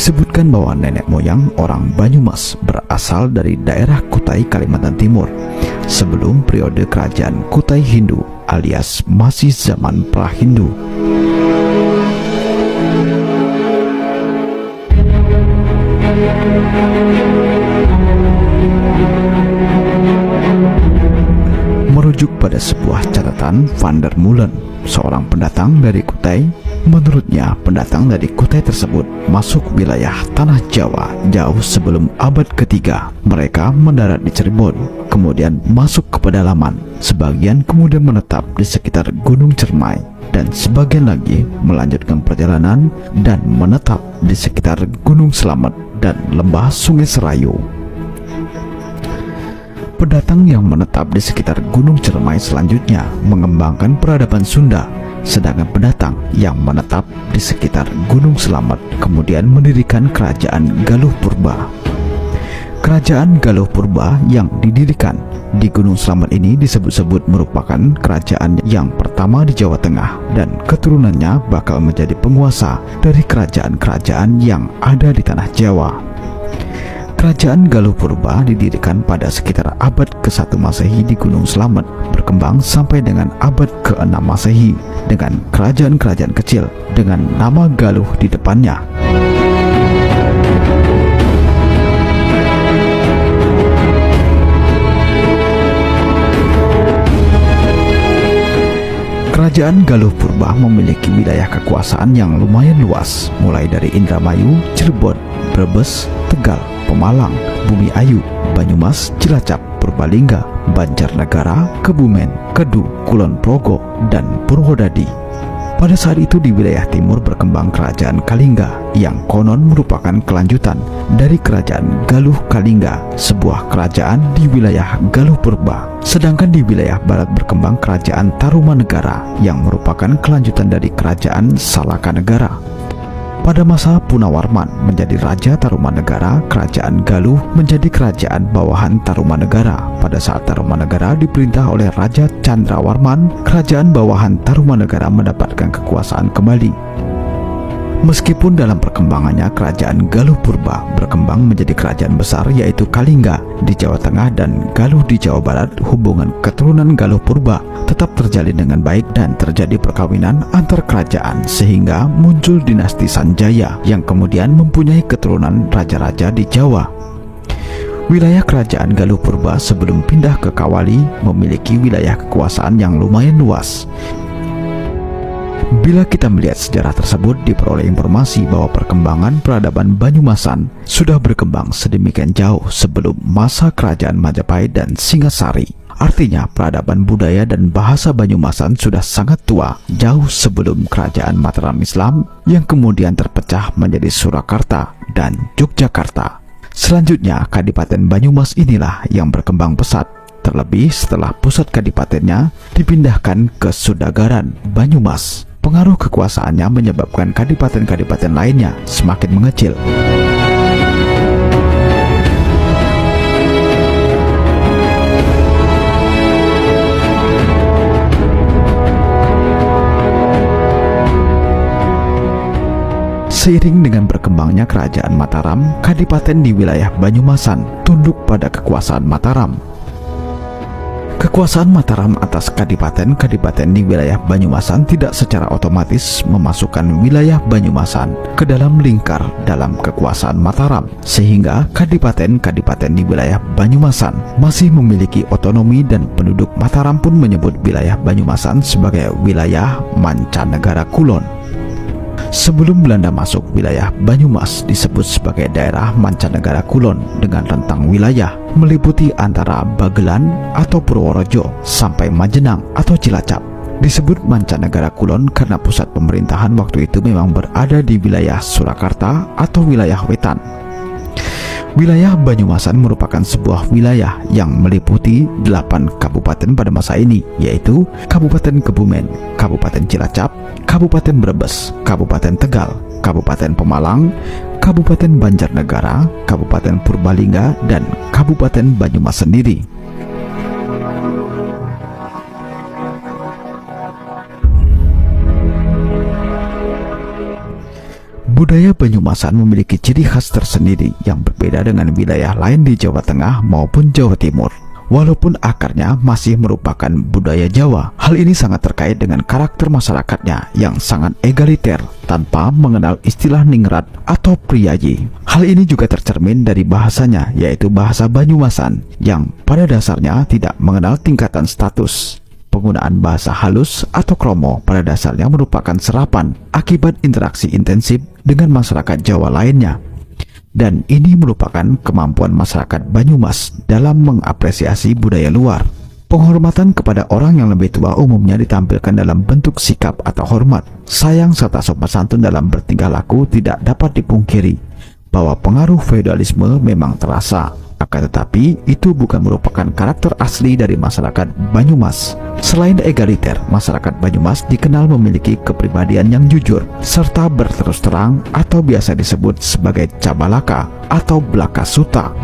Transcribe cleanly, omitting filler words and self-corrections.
Disebutkan bahwa nenek moyang orang Banyumas berasal dari daerah Kutai, Kalimantan Timur, sebelum periode kerajaan Kutai Hindu alias masih zaman pra-Hindu. Merujuk pada sebuah catatan Van der Molen, seorang pendatang dari Kutai, menurutnya pendatang dari Kutai tersebut masuk wilayah tanah Jawa jauh sebelum abad ketiga. Mereka mendarat di Cirebon, kemudian masuk ke pedalaman, sebagian kemudian menetap di sekitar Gunung Cermai, dan sebagian lagi melanjutkan perjalanan dan menetap di sekitar Gunung Slamet dan lembah Sungai Serayu. Pendatang yang menetap di sekitar Gunung Cermai selanjutnya mengembangkan peradaban Sunda, sedangkan pendatang yang menetap di sekitar Gunung Slamet kemudian mendirikan kerajaan Galuh Purba. Kerajaan Galuh Purba yang didirikan di Gunung Slamet ini disebut-sebut merupakan kerajaan yang pertama di Jawa Tengah, dan keturunannya bakal menjadi penguasa dari kerajaan-kerajaan yang ada di tanah Jawa. Kerajaan Galuh Purba didirikan pada sekitar abad ke-1 Masehi di Gunung Slamet, berkembang sampai dengan abad ke-6 Masehi dengan kerajaan-kerajaan kecil dengan nama Galuh di depannya. Kerajaan Galuh Purba memiliki wilayah kekuasaan yang lumayan luas, mulai dari Indramayu, Cirebon, Brebes, Tegal, Pemalang, Bumi Ayu, Banyumas, Cilacap, Purbalingga, Banjarnegara, Kebumen, Kedu, Kulon Progo, dan Purwodadi. Pada saat itu di wilayah timur berkembang kerajaan Kalingga yang konon merupakan kelanjutan dari kerajaan Galuh Kalingga, sebuah kerajaan di wilayah Galuh Purba. Sedangkan di wilayah barat berkembang kerajaan Tarumanegara yang merupakan kelanjutan dari kerajaan Salakanegara. Pada masa Punawarman menjadi Raja Tarumanegara, kerajaan Galuh menjadi kerajaan bawahan Tarumanegara. Pada saat Tarumanegara diperintah oleh Raja Candrawarman, kerajaan bawahan Tarumanegara mendapatkan kekuasaan kembali. Meskipun dalam perkembangannya kerajaan Galuh Purba berkembang menjadi kerajaan besar yaitu Kalingga di Jawa Tengah dan Galuh di Jawa Barat, hubungan keturunan Galuh Purba tetap terjalin dengan baik dan terjadi perkawinan antar kerajaan sehingga muncul dinasti Sanjaya yang kemudian mempunyai keturunan raja-raja di Jawa. Wilayah kerajaan Galuh Purba sebelum pindah ke Kawali memiliki wilayah kekuasaan yang lumayan luas. Bila kita melihat sejarah tersebut, diperoleh informasi bahwa perkembangan peradaban Banyumasan sudah berkembang sedemikian jauh sebelum masa kerajaan Majapahit dan Singasari. Artinya peradaban budaya dan bahasa Banyumasan sudah sangat tua, jauh sebelum kerajaan Mataram Islam yang kemudian terpecah menjadi Surakarta dan Yogyakarta. Selanjutnya Kadipaten Banyumas inilah yang berkembang pesat, terlebih setelah pusat kadipatennya dipindahkan ke Sudagaran, Banyumas. Pengaruh kekuasaannya menyebabkan kadipaten-kadipaten lainnya semakin mengecil. Seiring dengan berkembangnya kerajaan Mataram, kadipaten di wilayah Banyumasan tunduk pada kekuasaan Mataram. Kekuasaan Mataram atas kadipaten-kadipaten di wilayah Banyumasan tidak secara otomatis memasukkan wilayah Banyumasan ke dalam lingkar dalam kekuasaan Mataram, sehingga kadipaten-kadipaten di wilayah Banyumasan masih memiliki otonomi dan penduduk Mataram pun menyebut wilayah Banyumasan sebagai wilayah Mancanegara Kulon. Sebelum Belanda masuk, wilayah Banyumas disebut sebagai daerah Mancanegara Kulon dengan rentang wilayah meliputi antara Bagelan atau Purworejo sampai Majenang atau Cilacap. Disebut Mancanegara Kulon karena pusat pemerintahan waktu itu memang berada di wilayah Surakarta atau wilayah Wetan. Wilayah Banyumasan merupakan sebuah wilayah yang meliputi 8 kabupaten pada masa ini, yaitu Kabupaten Kebumen, Kabupaten Cilacap, Kabupaten Brebes, Kabupaten Tegal, Kabupaten Pemalang, Kabupaten Banjarnegara, Kabupaten Purbalingga, dan Kabupaten Banyumas sendiri. Budaya Banyumasan memiliki ciri khas tersendiri yang berbeda dengan wilayah lain di Jawa Tengah maupun Jawa Timur. Walaupun akarnya masih merupakan budaya Jawa, hal ini sangat terkait dengan karakter masyarakatnya yang sangat egaliter tanpa mengenal istilah ningrat atau priyayi. Hal ini juga tercermin dari bahasanya, yaitu bahasa Banyumasan yang pada dasarnya tidak mengenal tingkatan status. Penggunaan bahasa halus atau kromo pada dasarnya merupakan serapan akibat interaksi intensif dengan masyarakat Jawa lainnya. Dan ini merupakan kemampuan masyarakat Banyumas dalam mengapresiasi budaya luar. Penghormatan kepada orang yang lebih tua umumnya ditampilkan dalam bentuk sikap atau hormat. Sayang serta sopan santun dalam bertingkah laku tidak dapat dipungkiri bahwa pengaruh feodalisme memang terasa. Akan tetapi, itu bukan merupakan karakter asli dari masyarakat Banyumas. Selain egaliter, masyarakat Banyumas dikenal memiliki kepribadian yang jujur, serta berterus terang atau biasa disebut sebagai cabalaka atau belaka suta.